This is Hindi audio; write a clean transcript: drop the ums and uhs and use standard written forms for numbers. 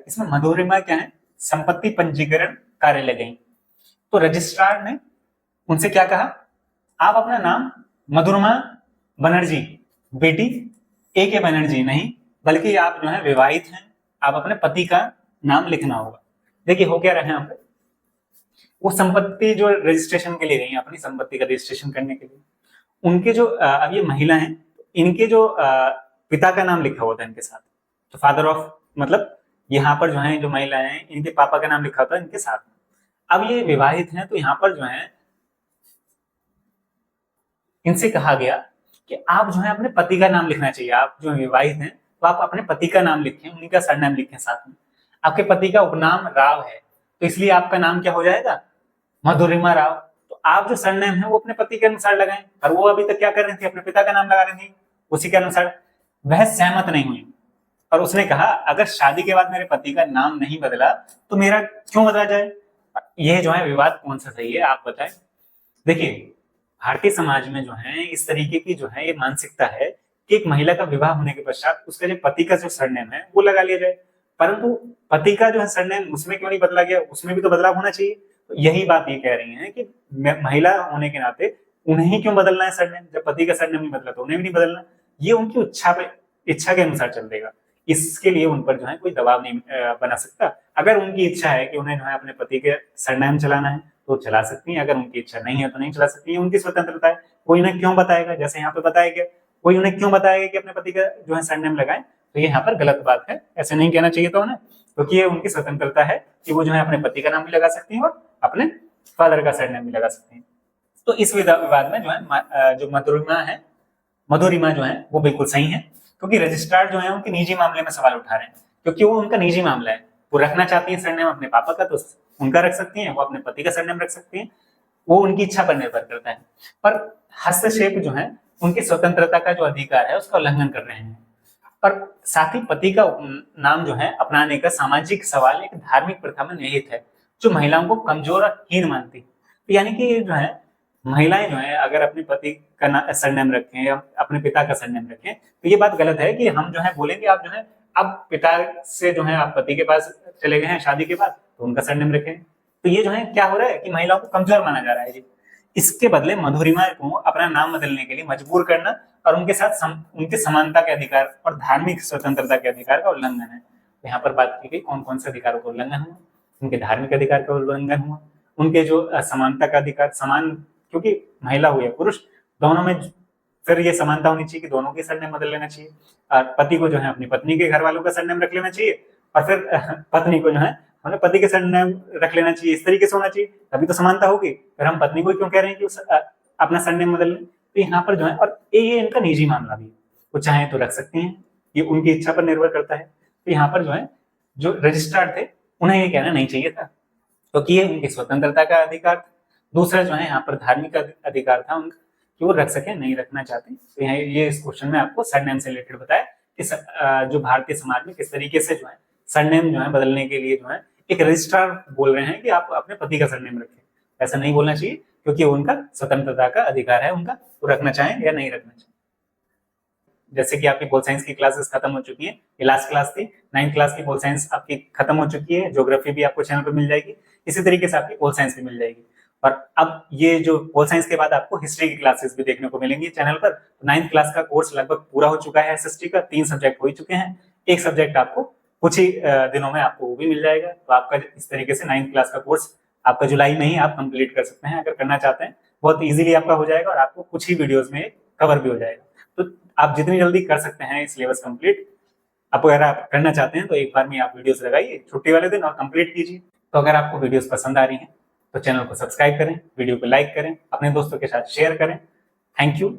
इसमें मधुरिमा क्या है, संपत्ति पंजीकरण कार्यालय गई। तो रजिस्ट्रार ने उनसे क्या कहा, आप अपना नाम मधुरिमा बनर्जी, बेटी ए के बनर्जी नहीं, बल्कि आप जो है विवाहित हैं, आप अपने पति का नाम लिखना होगा। देखिए हो क्या रहा है यहाँ पे, वो संपत्ति जो रजिस्ट्रेशन के लिए गई, अपनी संपत्ति का रजिस्ट्रेशन करने के लिए, उनके जो अब ये महिला हैं, इनके जो पिता का नाम लिखा होता है इनके साथ, तो फादर ऑफ, मतलब यहाँ पर जो है जो महिला है इनके पापा का नाम लिखा होता है इनके साथ में। अब ये विवाहित हैं, तो यहाँ पर जो है इनसे कहा गया कि आप जो है अपने पति का नाम लिखना चाहिए। आप जो विवाहित हैं तो आप अपने पति का नाम लिखें, उन्हीं का सरनेम लिखें साथ में। आपके पति का उपनाम राव है, तो इसलिए आपका नाम क्या हो जाएगा, मधुरिमा राव। तो आप जो सरनेम है वो अपने पति के अनुसार लगाएं, और वो अभी तक क्या कर रही थी, अपने पिता का नाम लगा रही थी, उसी के अनुसार। वह सहमत नहीं हुई और उसने कहा, अगर शादी के बाद मेरे पति का नाम नहीं बदला तो मेरा क्यों बदला जाए। यह जो है विवाद कौन सा सही है, आप बताएं। देखिए भारतीय समाज में जो है इस तरीके की जो है ये मानसिकता है कि एक महिला का विवाह होने के पश्चात उसका जो पति का जो सरनेम है वो लगा लिया जाए, परंतु पति का जो है सरनेम उसमें क्यों नहीं बदला गया, उसमें भी तो बदलाव होना चाहिए। तो यही बात ये कह रही है कि महिला होने के नाते उन्हें क्यों बदलना है सरनेम, जब पति का सरनेम नहीं बदला तो उन्हें भी नहीं बदलना। ये उनकी इच्छा के अनुसार चल देगा, इसके लिए उन पर जो है कोई दबाव नहीं बना सकता। अगर उनकी इच्छा है कि उन्हें जो है अपने पति के सरनेम चलाना है तो चला सकती हैं, अगर उनकी इच्छा नहीं है तो नहीं चला सकती है, उनकी स्वतंत्रता है। कोई उन्हें क्यों बताएगा, जैसे यहाँ पे बताया गया, कोई उन्हें क्यों बताएगा कि अपने पति का जो है सरनेम लगाएं, तो ये यहाँ पर गलत बात है, ऐसे नहीं कहना चाहिए था उन्हें, क्योंकि ये उनकी स्वतंत्रता है कि वो जो है अपने पति का नाम भी लगा सकती हैं और अपने फादर का सरनेम भी लगा सकती हैं। तो इस विवाद में जो है जो मधुरिमा जो है वो बिल्कुल सही है, क्योंकि रजिस्ट्रार जो है उनके निजी मामले में सवाल उठा रहे हैं, क्योंकि वो उनका निजी मामला है। वो रखना चाहती है सरनेम अपने पापा का तो उनका रख सकती हैं, वो अपने पति का सरनेम रख सकती हैं, वो उनकी इच्छा पर निर्भर करता है। पर हस्तक्षेप जो है उनकी स्वतंत्रता का जो अधिकार है उसका उल्लंघन कर रहे हैं। पर साथ ही पति का नाम जो है अपनाने का सामाजिक सवाल एक धार्मिक प्रथा में निहित है, जो महिलाओं को कमजोर और हीन मानती है। तो यानी कि जो है महिलाएं जो है अगर अपने पति का सरनेम रखें या अपने पिता का सरनेम रखें, तो ये बात गलत है कि हम जो है बोलेंगे आप जो है अब पिता से जो है आप पति के पास चले गए हैं शादी के बाद तो उनका सरनेम रखें। तो ये जो है क्या हो रहा है कि महिलाओं को कमजोर माना जा रहा है जी। इसके बदले मधुरिमा को अपना नाम बदलने के लिए मजबूर करना और उनके साथ उनके समानता के अधिकार और धार्मिक स्वतंत्रता के अधिकार का उल्लंघन है। तो यहाँ पर बात की गई कौन कौन से अधिकारों का उल्लंघन हुआ, उनके धार्मिक अधिकार का उल्लंघन हुआ, उनके जो समानता का अधिकार, समान, क्योंकि महिला हो या पुरुष दोनों में फिर ये समानता होनी चाहिए कि दोनों के सरनेम बदल लेना चाहिए, और पति को जो है अपनी पत्नी के घर वालों का सरनेम रख लेना चाहिए, और फिर पत्नी को जो है अपने पति के सरनेम रख लेना चाहिए। इस तरीके से होना चाहिए, तभी तो समानता होगी। फिर हम पत्नी को क्यों कह रहे हैं कि अपना सरनेम बदल लें। तो यहाँ पर जो है, और ये इनका निजी मामला भी है, वो चाहे तो रख सकती हैं, ये उनकी इच्छा पर निर्भर करता है। तो यहाँ पर जो है जो रजिस्ट्रार थे उन्हें ये कहना नहीं चाहिए था, क्योंकि ये उनकी स्वतंत्रता का अधिकार था। दूसरा जो है यहाँ पर धार्मिक अधिकार था उनका कि वो रख सके, नहीं रखना चाहते। तो यहाँ ये इस क्वेश्चन में आपको सरनेम से रिलेटेड बताया कि जो भारतीय समाज में किस तरीके से जो है सरनेम जो है बदलने के लिए जो है एक रजिस्ट्रार बोल रहे हैं कि आप अपने पति का सरनेम रखें। ऐसा नहीं बोलना चाहिए, क्योंकि उनका स्वतंत्रता का अधिकार है उनका, वो रखना चाहें या नहीं रखना चाहें। जैसे कि आपकी पोल साइंस की क्लासेस खत्म हो चुकी है, ये लास्ट क्लास थी, 9th क्लास की पोल साइंस आपकी खत्म हो चुकी है। ज्योग्राफी भी आपको चैनल पर मिल जाएगी, इसी तरीके से आपकी पोल साइंस भी मिल जाएगी। और अब ये जो पोल साइंस के बाद आपको हिस्ट्री की क्लासेस भी देखने को मिलेंगी चैनल पर। 9th क्लास का कोर्स लगभग पूरा हो चुका है, एसएसटी का 3 सब्जेक्ट हो चुके हैं, एक सब्जेक्ट आपको कुछ ही दिनों में आपको वो भी मिल जाएगा। तो आपका इस तरीके से 9th क्लास का कोर्स आपका जुलाई में ही आप कंप्लीट कर सकते हैं, अगर करना चाहते हैं। बहुत इजीली आपका हो जाएगा और आपको कुछ ही वीडियोस में कवर भी हो जाएगा। तो आप जितनी जल्दी कर सकते हैं सिलेबस कंप्लीट, आप अगर आप करना चाहते हैं तो एक बार में आप वीडियोस लगाइए छुट्टी वाले दिन और कंप्लीट कीजिए। तो अगर आपको वीडियोस पसंद आ रही हैं तो चैनल को सब्सक्राइब करें, वीडियो को लाइक करें, अपने दोस्तों के साथ शेयर करें। Thank you.